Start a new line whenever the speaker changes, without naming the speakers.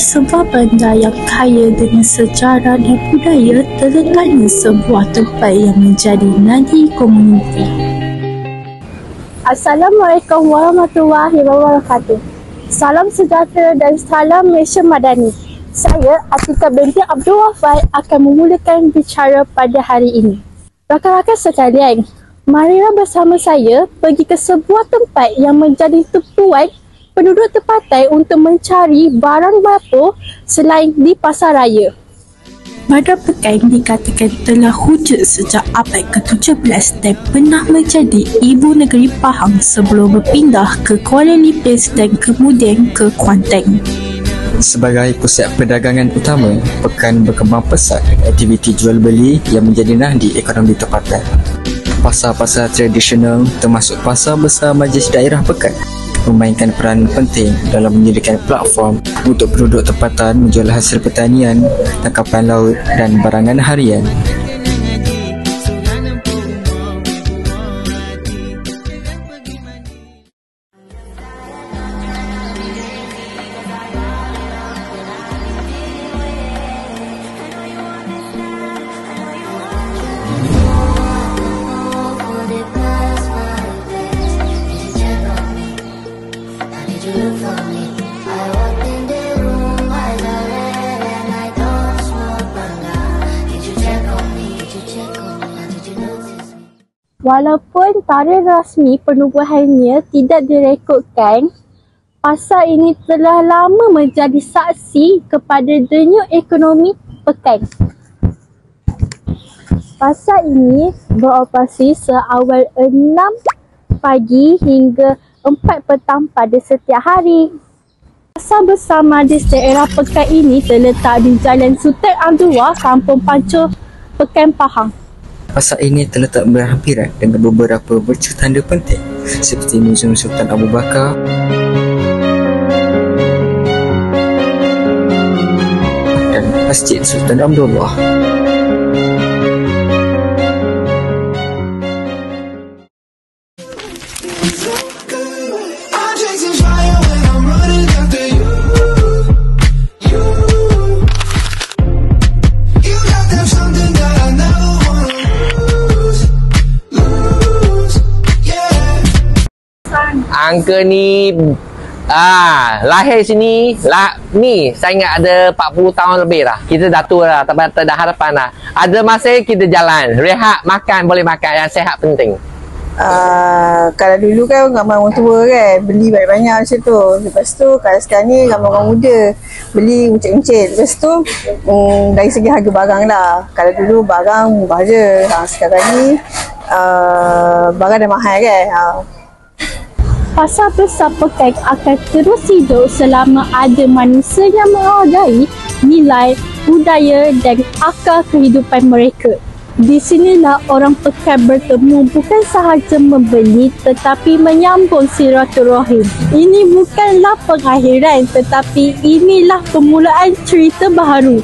sebuah bandar yang kaya dengan sejarah dan budaya, terletaknya sebuah tempat yang menjadi nadi komuniti.
Assalamualaikum warahmatullahi wabarakatuh. Salam sejahtera dan salam Malaysia Madani. Saya Atika binti Abdul Wafai akan memulakan bicara pada hari ini. Rakan-rakan sekalian, marilah bersama saya pergi ke sebuah tempat yang menjadi tumpuan penduduk tempatan untuk mencari barang dapur selain di pasar raya.
Bandar Pekan dikatakan telah wujud sejak abad ke-17 dan pernah menjadi ibu negeri Pahang sebelum berpindah ke Kuala Lipis dan kemudian ke Kuantan.
Sebagai pusat perdagangan utama, Pekan berkembang pesat aktiviti jual beli yang menjadi nadi ekonomi tempatan. Pasar-pasar tradisional termasuk Pasar Besar Majlis Daerah Pekan memainkan peranan penting dalam menyediakan platform untuk penduduk tempatan menjual hasil pertanian, tangkapan laut dan barangan harian.
Walaupun tarikh rasmi penubuhannya tidak direkodkan, pasar ini telah lama menjadi saksi kepada denyut ekonomi Pekan. Pasar ini beroperasi seawal 6 pagi hingga 4 petang pada setiap hari. Pasar Besar Majlis Daerah Pekan ini terletak di Jalan Sultan Abdullah, Kampung Pancur, Pekan, Pahang.
Pasar ini terletak berhampiran dengan beberapa bercak tanda penting seperti Muzium Sultan Abu Bakar dan Masjid Sultan Abdullah.
Angka ni lahir sini ni saya ingat ada 40 tahun lebih lah. Kita dah tua lah, tak ada harapan lah. Ada masa kita jalan, rehat, makan, boleh makan, yang sehat penting.
Kalau dulu kan ramai orang tua kan beli banyak-banyak macam tu. Lepas tu kalau sekarang ni ramai orang muda beli uncit-uncit. Lepas tu dari segi harga barang lah, kalau dulu barang murah je, sekarang ni barang dah mahal kan.
Pasar Besar Pekan akan terus hidup selama ada manusia yang menghargai nilai, budaya dan akar kehidupan mereka. Di sinilah orang Pekan bertemu bukan sahaja membeli tetapi menyambung silaturahim. Ini bukanlah pengakhiran tetapi inilah permulaan cerita baharu.